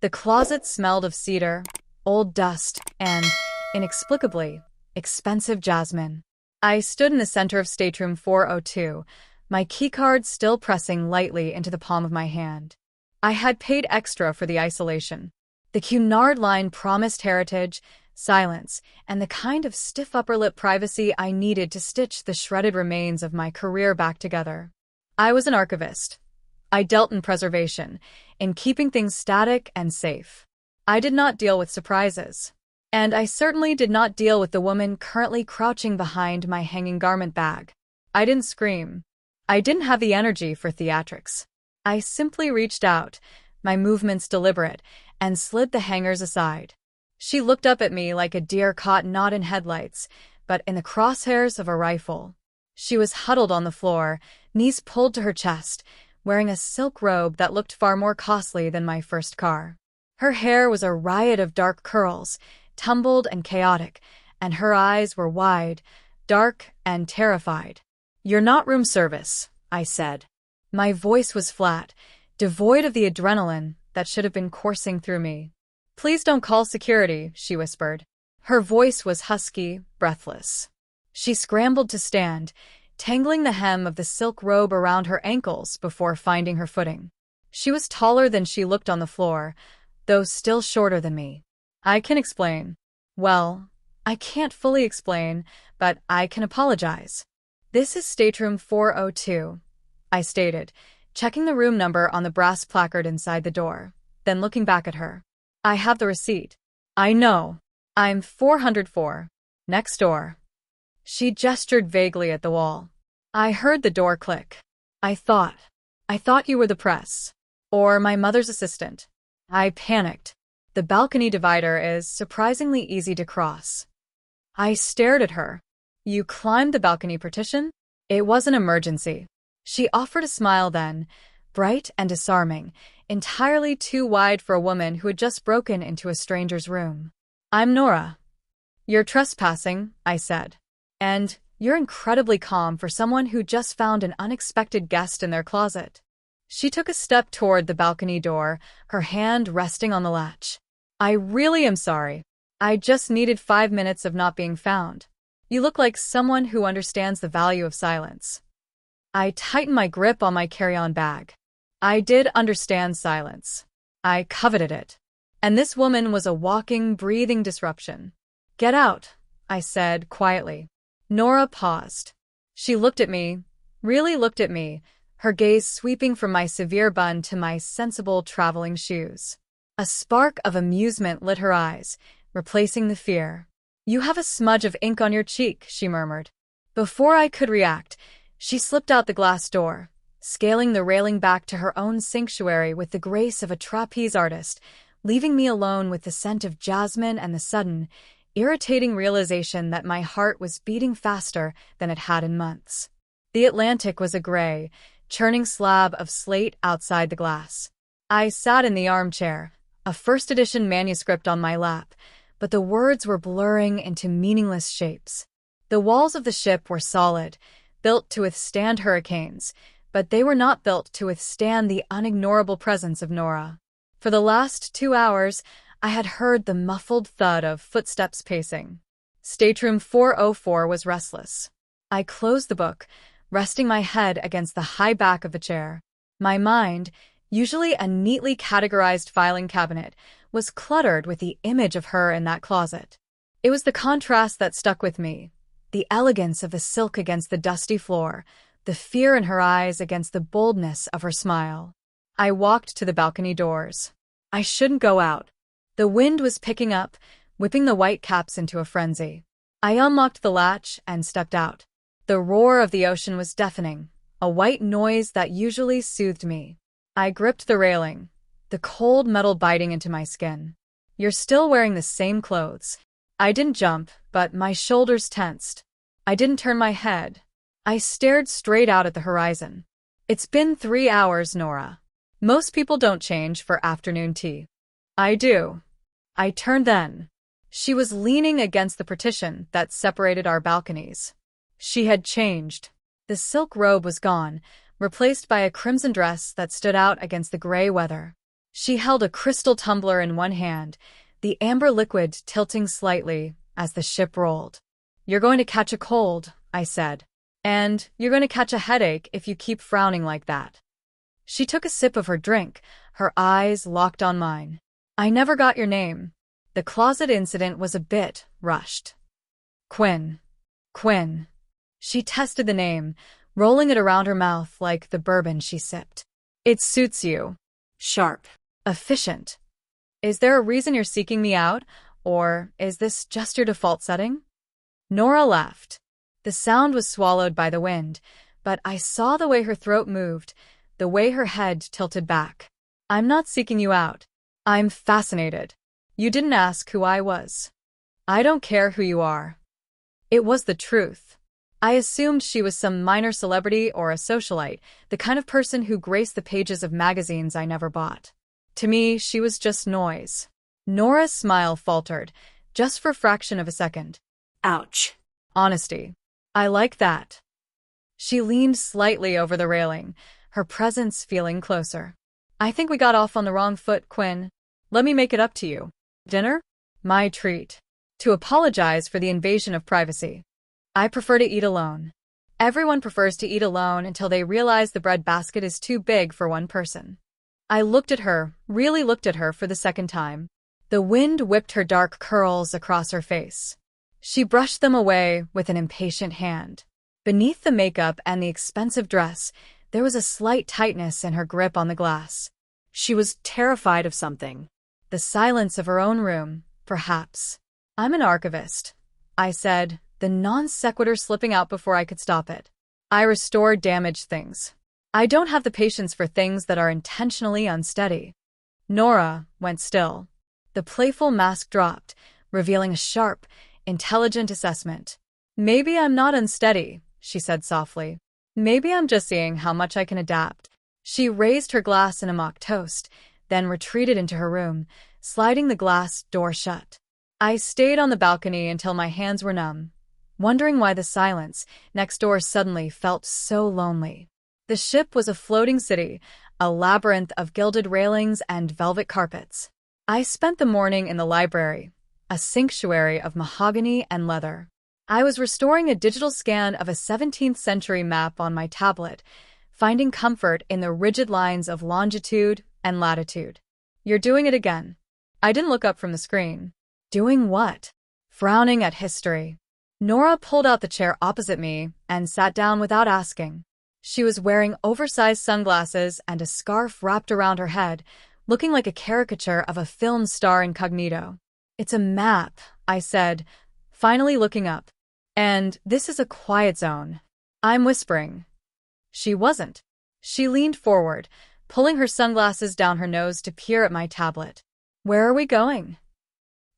The closet smelled of cedar, old dust, and, inexplicably, expensive jasmine. I stood in the center of stateroom 402, my keycard still pressing lightly into the palm of my hand. I had paid extra for the isolation. The Cunard line promised heritage, silence, and the kind of stiff upper lip privacy I needed to stitch the shredded remains of my career back together. I was an archivist. I dealt in preservation, in keeping things static and safe. I did not deal with surprises. And I certainly did not deal with the woman currently crouching behind my hanging garment bag. I didn't scream. I didn't have the energy for theatrics. I simply reached out, my movements deliberate, and slid the hangers aside. She looked up at me like a deer caught not in headlights, but in the crosshairs of a rifle. She was huddled on the floor, knees pulled to her chest, wearing a silk robe that looked far more costly than my first car. Her hair was a riot of dark curls, tumbled and chaotic, and her eyes were wide, dark, and terrified. "You're not room service," I said. My voice was flat, devoid of the adrenaline that should have been coursing through me. "Please don't call security," she whispered. Her voice was husky, breathless. She scrambled to stand, tangling the hem of the silk robe around her ankles before finding her footing. She was taller than she looked on the floor, though still shorter than me. "I can explain." "Well, I can't fully explain, but I can apologize." "This is stateroom 402, I stated, checking the room number on the brass placard inside the door, then looking back at her. "I have the receipt." "I know. I'm 404. Next door." She gestured vaguely at the wall. I heard the door click. I thought you were the press. Or my mother's assistant." I panicked. The balcony divider is surprisingly easy to cross. I stared at her. "You climbed the balcony partition?" "It was an emergency." She offered a smile then, bright and disarming, entirely too wide for a woman who had just broken into a stranger's room. "I'm Nora." "You're trespassing," I said. "And you're incredibly calm for someone who just found an unexpected guest in their closet." She took a step toward the balcony door, her hand resting on the latch. "I really am sorry. I just needed 5 minutes of not being found. You look like someone who understands the value of silence." I tightened my grip on my carry-on bag. I did understand silence. I coveted it. And this woman was a walking, breathing disruption. "Get out," I said quietly. Nora paused. She looked at me, really looked at me, her gaze sweeping from my severe bun to my sensible traveling shoes. A spark of amusement lit her eyes, replacing the fear. "You have a smudge of ink on your cheek," she murmured. Before I could react, she slipped out the glass door, scaling the railing back to her own sanctuary with the grace of a trapeze artist, leaving me alone with the scent of jasmine and the sudden, irritating realization that my heart was beating faster than it had in months. The Atlantic was a gray, churning slab of slate outside the glass. I sat in the armchair, a first edition manuscript on my lap, but the words were blurring into meaningless shapes. The walls of the ship were solid, built to withstand hurricanes, but they were not built to withstand the unignorable presence of Nora. For the last 2 hours, I had heard the muffled thud of footsteps pacing. Stateroom 404 was restless. I closed the book, resting my head against the high back of the chair. My mind, usually a neatly categorized filing cabinet, was cluttered with the image of her in that closet. It was the contrast that stuck with me, the elegance of the silk against the dusty floor, the fear in her eyes against the boldness of her smile. I walked to the balcony doors. I shouldn't go out. The wind was picking up, whipping the white caps into a frenzy. I unlocked the latch and stepped out. The roar of the ocean was deafening, a white noise that usually soothed me. I gripped the railing, the cold metal biting into my skin. "You're still wearing the same clothes." I didn't jump, but my shoulders tensed. I didn't turn my head. I stared straight out at the horizon. "It's been 3 hours, Nora. Most people don't change for afternoon tea." "I do." I turned then. She was leaning against the partition that separated our balconies. She had changed. The silk robe was gone, replaced by a crimson dress that stood out against the gray weather. She held a crystal tumbler in one hand, the amber liquid tilting slightly as the ship rolled. "You're going to catch a cold," I said. "And you're going to catch a headache if you keep frowning like that." She took a sip of her drink, her eyes locked on mine. "I never got your name." The closet incident was a bit rushed. "Quinn. Quinn." She tested the name, rolling it around her mouth like the bourbon she sipped. "It suits you. Sharp. Efficient. Is there a reason you're seeking me out, or is this just your default setting?" Nora laughed. The sound was swallowed by the wind, but I saw the way her throat moved, the way her head tilted back. "I'm not seeking you out. I'm fascinated. You didn't ask who I was." "I don't care who you are." It was the truth. I assumed she was some minor celebrity or a socialite, the kind of person who graced the pages of magazines I never bought. To me, she was just noise. Nora's smile faltered, just for a fraction of a second. "Ouch." "Honesty. I like that." She leaned slightly over the railing, her presence feeling closer. "I think we got off on the wrong foot, Quinn. Let me make it up to you. Dinner? My treat. To apologize for the invasion of privacy. I prefer to eat alone." Everyone prefers to eat alone until they realize the breadbasket is too big for one person. I looked at her, really looked at her for the second time. The wind whipped her dark curls across her face. She brushed them away with an impatient hand. Beneath the makeup and the expensive dress, there was a slight tightness in her grip on the glass. She was terrified of something. The silence of her own room, perhaps. "I'm an archivist," I said, the non sequitur slipping out before I could stop it. "I restore damaged things. I don't have the patience for things that are intentionally unsteady." Nora went still. The playful mask dropped, revealing a sharp, intelligent assessment. "Maybe I'm not unsteady," she said softly. "Maybe I'm just seeing how much I can adapt." She raised her glass in a mock toast, then retreated into her room, sliding the glass door shut. I stayed on the balcony until my hands were numb, wondering why the silence next door suddenly felt so lonely. The ship was a floating city, a labyrinth of gilded railings and velvet carpets. I spent the morning in the library, a sanctuary of mahogany and leather. I was restoring a digital scan of a 17th century map on my tablet, finding comfort in the rigid lines of longitude and latitude. "You're doing it again." I didn't look up from the screen. "Doing what?" "Frowning at history." Nora pulled out the chair opposite me and sat down without asking. She was wearing oversized sunglasses and a scarf wrapped around her head, looking like a caricature of a film star incognito. "It's a map," I said, finally looking up. "And this is a quiet zone." I'm whispering. She wasn't. She leaned forward, pulling her sunglasses down her nose to peer at my tablet. "Where are we going?"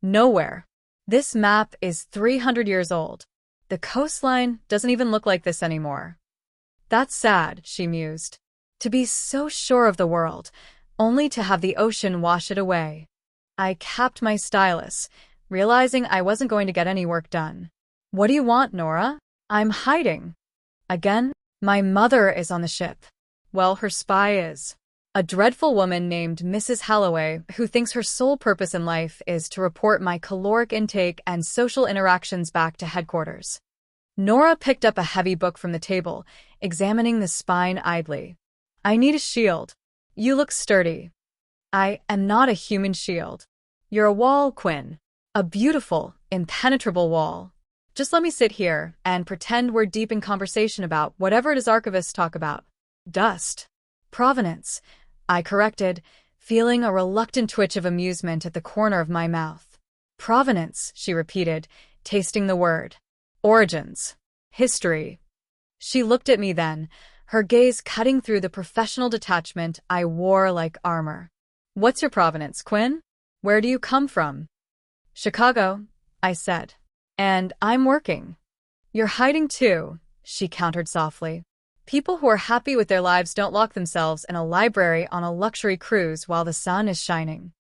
"Nowhere. This map is 300 years old. The coastline doesn't even look like this anymore." "That's sad," she mused. "To be so sure of the world, only to have the ocean wash it away." I capped my stylus, realizing I wasn't going to get any work done. "What do you want, Nora?" "I'm hiding." "Again?" "My mother is on the ship." "Well, her spy is. A dreadful woman named Mrs. Halloway who thinks her sole purpose in life is to report my caloric intake and social interactions back to headquarters." Nora picked up a heavy book from the table, examining the spine idly. "I need a shield. You look sturdy." "I am not a human shield." "You're a wall, Quinn. A beautiful, impenetrable wall. Just let me sit here and pretend we're deep in conversation about whatever it is archivists talk about." "Dust. Provenance," I corrected, feeling a reluctant twitch of amusement at the corner of my mouth. "Provenance," she repeated, tasting the word. "Origins. History." She looked at me then, her gaze cutting through the professional detachment I wore like armor. "What's your provenance, Quinn? Where do you come from?" "Chicago," I said. "And I'm working." "You're hiding too," she countered softly. "People who are happy with their lives don't lock themselves in a library on a luxury cruise while the sun is shining."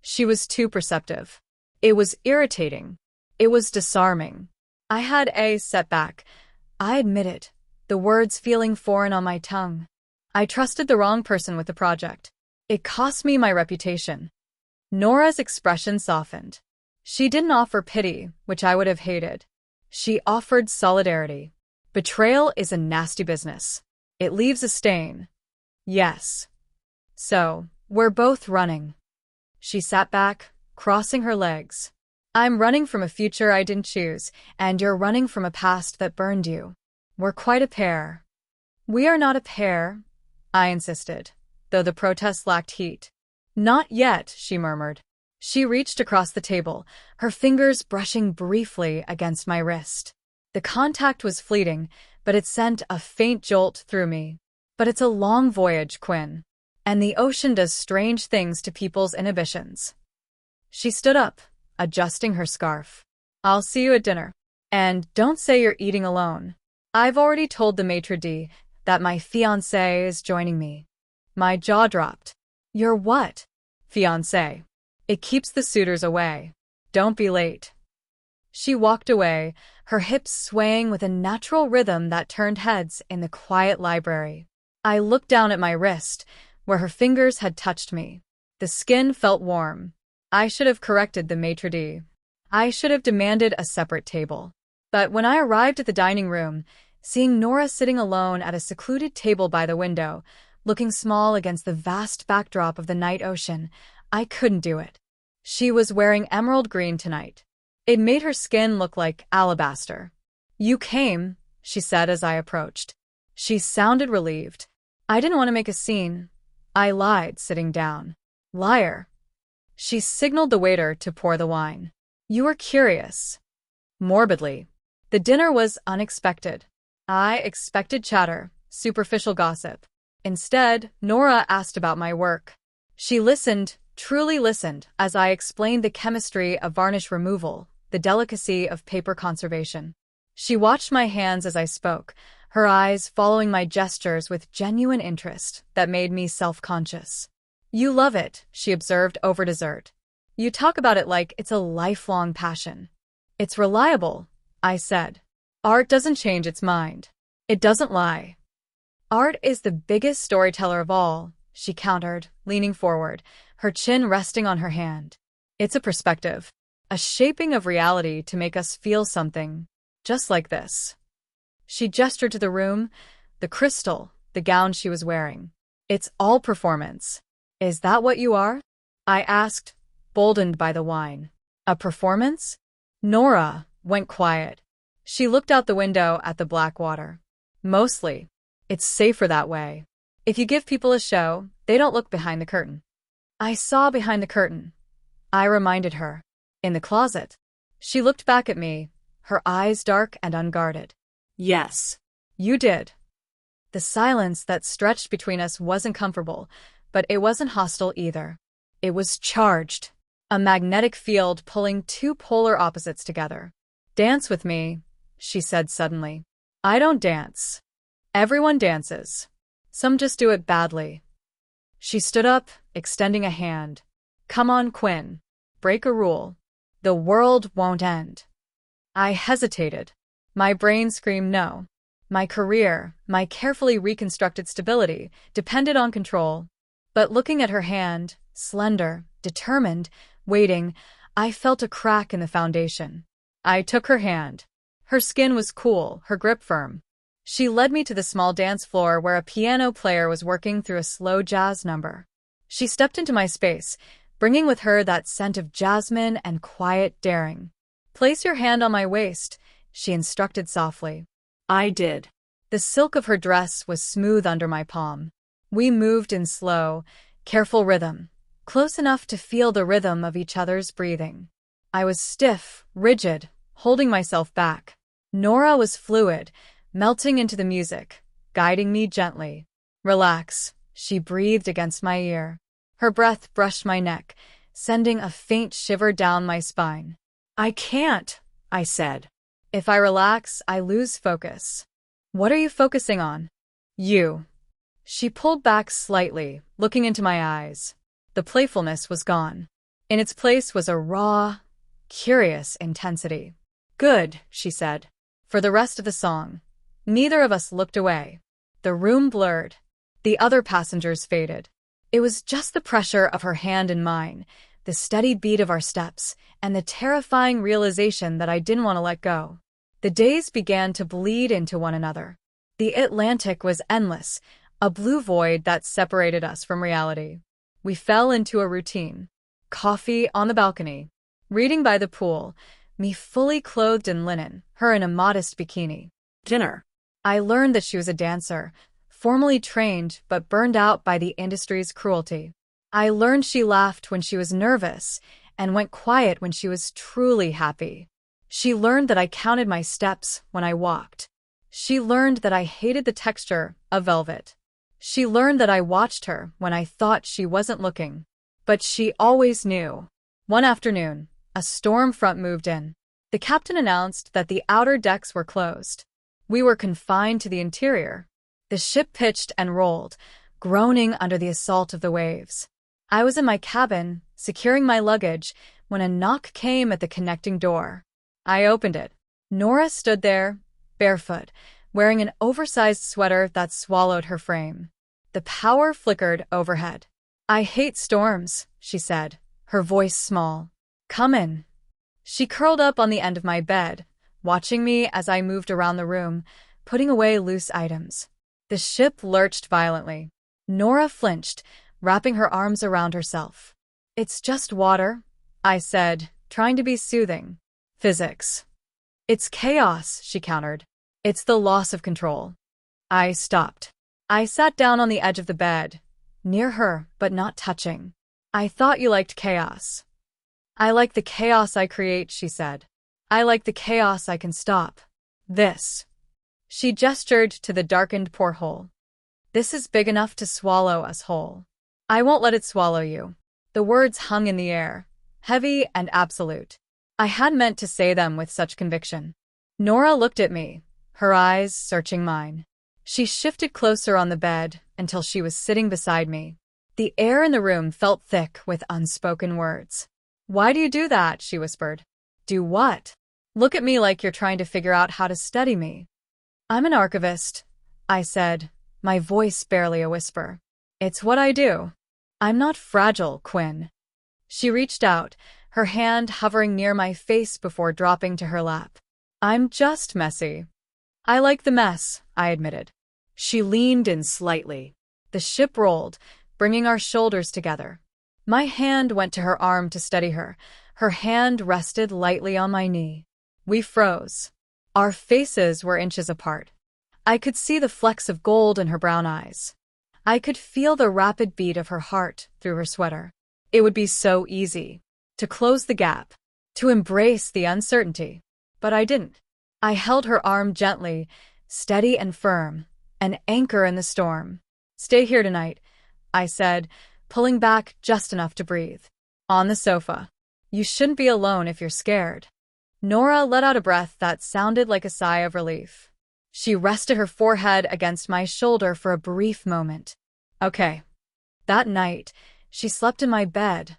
She was too perceptive. It was irritating. It was disarming. I had a setback. I admit it, the words feeling foreign on my tongue. I trusted the wrong person with the project. It cost me my reputation. Nora's expression softened. She didn't offer pity, which I would have hated. She offered solidarity. Betrayal is a nasty business. It leaves a stain. Yes. So, we're both running. She sat back, crossing her legs. I'm running from a future I didn't choose, and you're running from a past that burned you. We're quite a pair. We are not a pair, I insisted, though the protest lacked heat. Not yet, she murmured. She reached across the table, her fingers brushing briefly against my wrist. The contact was fleeting, but it sent a faint jolt through me. But it's a long voyage, Quinn. And the ocean does strange things to people's inhibitions. She stood up, adjusting her scarf. I'll see you at dinner. And don't say you're eating alone. I've already told the maitre d' that my fiancé is joining me. My jaw dropped. Your what? Fiancé. It keeps the suitors away. Don't be late. She walked away, her hips swaying with a natural rhythm that turned heads in the quiet library. I looked down at my wrist, where her fingers had touched me. The skin felt warm. I should have corrected the maitre d'. I should have demanded a separate table. But when I arrived at the dining room, seeing Nora sitting alone at a secluded table by the window, looking small against the vast backdrop of the night ocean, I couldn't do it. She was wearing emerald green tonight. It made her skin look like alabaster. You came, she said as I approached. She sounded relieved. I didn't want to make a scene. I lied, sitting down. Liar. She signaled the waiter to pour the wine. You were curious. Morbidly. The dinner was unexpected. I expected chatter, superficial gossip. Instead, Nora asked about my work. She listened, truly listened, as I explained the chemistry of varnish removal, the delicacy of paper conservation. She watched my hands as I spoke, her eyes following my gestures with genuine interest that made me self-conscious. You love it, she observed over dessert. You talk about it like it's a lifelong passion. It's reliable, I said. Art doesn't change its mind. It doesn't lie. Art is the biggest storyteller of all, she countered, leaning forward, her chin resting on her hand. It's a perspective, a shaping of reality to make us feel something, just like this. She gestured to the room, the crystal, the gown she was wearing. It's all performance. Is that what you are? I asked, boldened by the wine. A performance? Nora went quiet. She looked out the window at the black water. Mostly. It's safer that way. If you give people a show, they don't look behind the curtain. I saw behind the curtain. I reminded her. In the closet. She looked back at me, her eyes dark and unguarded. Yes. You did. The silence that stretched between us wasn't comfortable, but it wasn't hostile either. It was charged. A magnetic field pulling two polar opposites together. Dance with me, she said suddenly. I don't dance. Everyone dances. Some just do it badly. She stood up, extending a hand. Come on, Quinn. Break a rule. The world won't end. I hesitated. My brain screamed no. My career, my carefully reconstructed stability, depended on control. But looking at her hand, slender, determined, waiting, I felt a crack in the foundation. I took her hand. Her skin was cool, her grip firm. She led me to the small dance floor where a piano player was working through a slow jazz number. She stepped into my space, bringing with her that scent of jasmine and quiet daring. Place your hand on my waist, she instructed softly. I did. The silk of her dress was smooth under my palm. We moved in slow, careful rhythm, close enough to feel the rhythm of each other's breathing. I was stiff, rigid, holding myself back. Nora was fluid, melting into the music, guiding me gently. Relax, she breathed against my ear. Her breath brushed my neck, sending a faint shiver down my spine. I can't, I said. If I relax, I lose focus. What are you focusing on? You. She pulled back slightly, looking into my eyes. The playfulness was gone. In its place was a raw, curious intensity. Good, she said. For the rest of the song. Neither of us looked away. The room blurred. The other passengers faded. It was just the pressure of her hand in mine, the steady beat of our steps, and the terrifying realization that I didn't want to let go. The days began to bleed into one another. The Atlantic was endless, a blue void that separated us from reality. We fell into a routine. Coffee on the balcony, reading by the pool, me fully clothed in linen, her in a modest bikini. Dinner. I learned that she was a dancer, formally trained but burned out by the industry's cruelty. I learned she laughed when she was nervous and went quiet when she was truly happy. She learned that I counted my steps when I walked. She learned that I hated the texture of velvet. She learned that I watched her when I thought she wasn't looking. But she always knew. One afternoon, a storm front moved in. The captain announced that the outer decks were closed. We were confined to the interior. The ship pitched and rolled, groaning under the assault of the waves. I was in my cabin, securing my luggage, when a knock came at the connecting door. I opened it. Nora stood there, barefoot, wearing an oversized sweater that swallowed her frame. The power flickered overhead. "I hate storms," she said, her voice small. "Come in." She curled up on the end of my bed, watching me as I moved around the room, putting away loose items. The ship lurched violently. Nora flinched, wrapping her arms around herself. "It's just water," I said, trying to be soothing. "Physics." "It's chaos," she countered. "It's the loss of control." I stopped. I sat down on the edge of the bed, near her, but not touching. "I thought you liked chaos." "I like the chaos I create," she said. "I like the chaos I can stop. This." She gestured to the darkened porthole. "This is big enough to swallow us whole. I won't let it swallow you." The words hung in the air, heavy and absolute. I hadn't meant to say them with such conviction. Nora looked at me, her eyes searching mine. She shifted closer on the bed until she was sitting beside me. The air in the room felt thick with unspoken words. "Why do you do that?" she whispered. "Do what?" "Look at me like you're trying to figure out how to study me." "I'm an archivist," I said, my voice barely a whisper. "It's what I do." "I'm not fragile, Quinn." She reached out, her hand hovering near my face before dropping to her lap. "I'm just messy." "I like the mess," I admitted. She leaned in slightly. The ship rolled, bringing our shoulders together. My hand went to her arm to steady her. Her hand rested lightly on my knee. We froze. Our faces were inches apart. I could see the flecks of gold in her brown eyes. I could feel the rapid beat of her heart through her sweater. It would be so easy to close the gap, to embrace the uncertainty. But I didn't. I held her arm gently, steady and firm, an anchor in the storm. "Stay here tonight," I said, pulling back just enough to breathe. "On the sofa. You shouldn't be alone if you're scared." Nora let out a breath that sounded like a sigh of relief. She rested her forehead against my shoulder for a brief moment. "Okay." That night, she slept in my bed.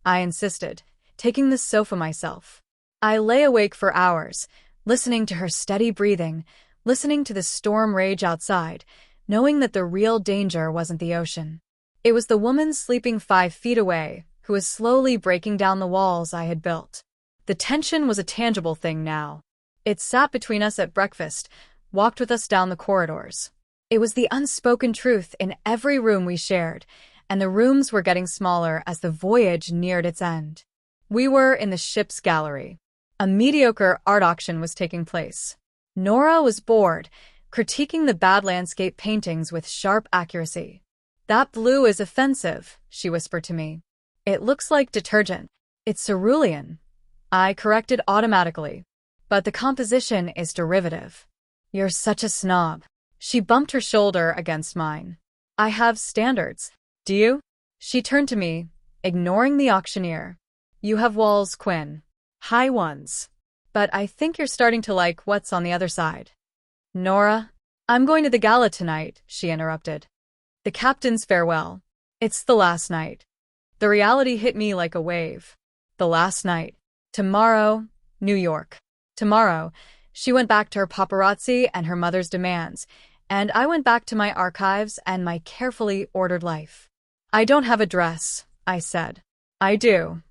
I insisted, taking the sofa myself. I lay awake for hours, listening to her steady breathing, listening to the storm rage outside, knowing that the real danger wasn't the ocean. It was the woman sleeping 5 feet away, who was slowly breaking down the walls I had built. The tension was a tangible thing now. It sat between us at breakfast, walked with us down the corridors. It was the unspoken truth in every room we shared, and the rooms were getting smaller as the voyage neared its end. We were in the ship's gallery. A mediocre art auction was taking place. Nora was bored, critiquing the bad landscape paintings with sharp accuracy. "That blue is offensive," she whispered to me. "It looks like detergent. It's cerulean." I corrected automatically. "But the composition is derivative." "You're such a snob." She bumped her shoulder against mine. "I have standards. Do you?" She turned to me, ignoring the auctioneer. "You have walls, Quinn. High ones. But I think you're starting to like what's on the other side." "Nora, I'm going to the gala tonight," she interrupted. "The captain's farewell. It's the last night." The reality hit me like a wave. The last night. Tomorrow, New York. Tomorrow, she went back to her paparazzi and her mother's demands, and I went back to my archives and my carefully ordered life. I don't have a dress, I said. I do.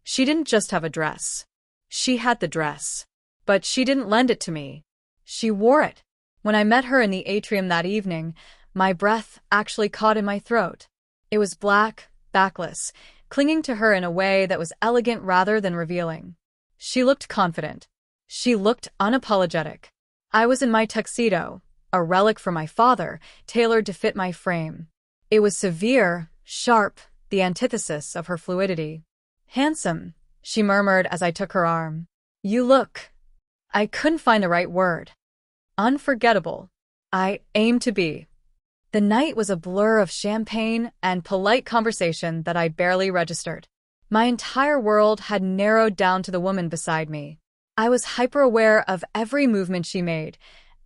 She didn't just have a dress. She had the dress. But she didn't lend it to me. She wore it. When I met her in the atrium that evening, my breath actually caught in my throat. It was black, backless, clinging to her in a way that was elegant rather than revealing. She looked confident. She looked unapologetic. I was in my tuxedo, a relic from my father, tailored to fit my frame. It was severe, sharp, the antithesis of her fluidity. Handsome, she murmured as I took her arm. You look. I couldn't find the right word. Unforgettable. I aim to be. The night was a blur of champagne and polite conversation that I barely registered. My entire world had narrowed down to the woman beside me. I was hyper-aware of every movement she made,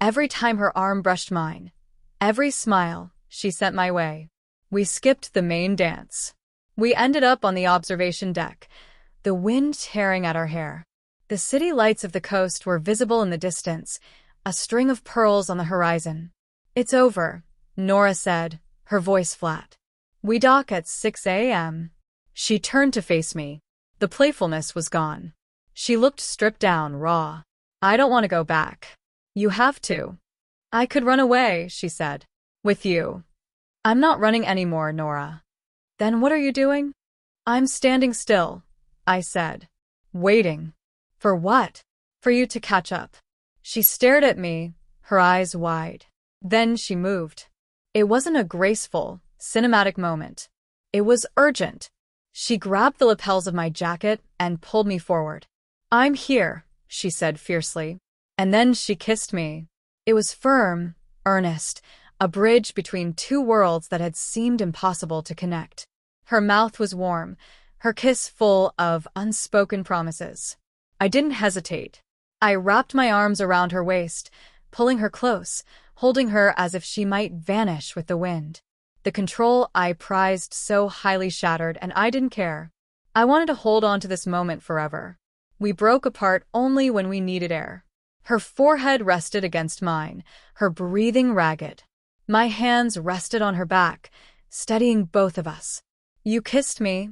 every time her arm brushed mine, every smile she sent my way. We skipped the main dance. We ended up on the observation deck, the wind tearing at our hair. The city lights of the coast were visible in the distance, a string of pearls on the horizon. It's over, Nora said, her voice flat. We dock at 6 a.m. She turned to face me. The playfulness was gone. She looked stripped down, raw. I don't want to go back. You have to. I could run away, she said. With you. I'm not running anymore, Nora. Then what are you doing? I'm standing still, I said. Waiting. For what? For you to catch up. She stared at me, her eyes wide. Then she moved. It wasn't a graceful, cinematic moment. It was urgent. She grabbed the lapels of my jacket and pulled me forward. I'm here, she said fiercely. And then she kissed me. It was firm, earnest, a bridge between two worlds that had seemed impossible to connect. Her mouth was warm, her kiss full of unspoken promises. I didn't hesitate. I wrapped my arms around her waist, pulling her close, holding her as if she might vanish with the wind. The control I prized so highly shattered, and I didn't care. I wanted to hold on to this moment forever. We broke apart only when we needed air. Her forehead rested against mine, her breathing ragged. My hands rested on her back, steadying both of us. You kissed me,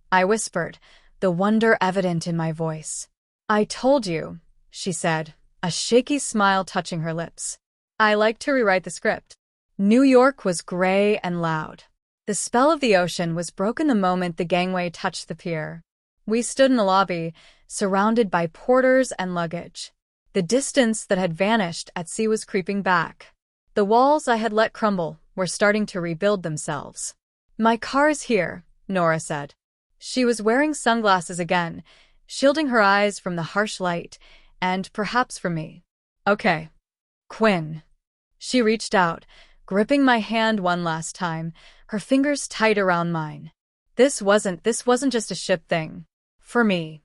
I whispered, the wonder evident in my voice. I told you, she said, a shaky smile touching her lips. I like to rewrite the script. New York was gray and loud. The spell of the ocean was broken the moment the gangway touched the pier. We stood in the lobby, surrounded by porters and luggage. The distance that had vanished at sea was creeping back. The walls I had let crumble were starting to rebuild themselves. My car's here, Nora said. She was wearing sunglasses again, shielding her eyes from the harsh light, and perhaps from me. Okay. Quinn. She reached out, gripping my hand one last time, her fingers tight around mine. This wasn't just a ship thing. For me.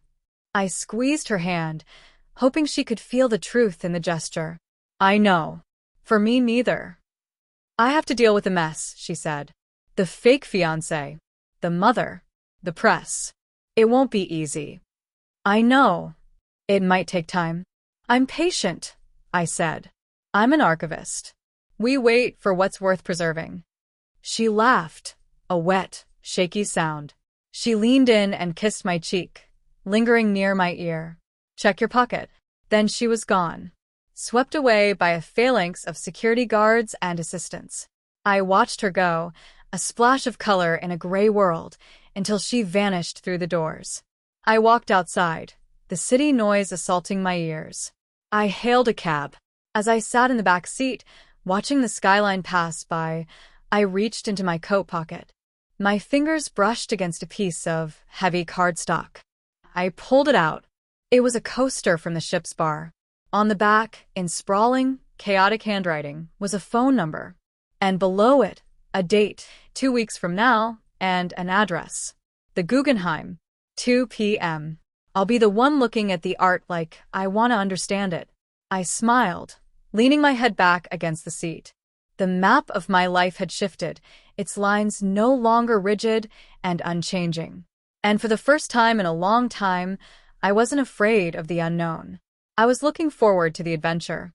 I squeezed her hand, hoping she could feel the truth in the gesture. I know. For me neither. I have to deal with the mess, she said. The fake fiancé. The mother. The press. It won't be easy. I know. It might take time. I'm patient, I said. I'm an archivist. We wait for what's worth preserving. She laughed, a wet, shaky sound. She leaned in and kissed my cheek, lingering near my ear. Check your pocket. Then she was gone, swept away by a phalanx of security guards and assistants. I watched her go, a splash of color in a gray world, until she vanished through the doors. I walked outside, the city noise assaulting my ears. I hailed a cab. As I sat in the back seat, watching the skyline pass by, I reached into my coat pocket. My fingers brushed against a piece of heavy cardstock. I pulled it out. It was a coaster from the ship's bar. On the back, in sprawling, chaotic handwriting, was a phone number. And below it, a date, 2 weeks from now, and an address. The Guggenheim, 2 p.m. I'll be the one looking at the art like I want to understand it. I smiled, leaning my head back against the seat. The map of my life had shifted, its lines no longer rigid and unchanging. And for the first time in a long time, I wasn't afraid of the unknown. I was looking forward to the adventure.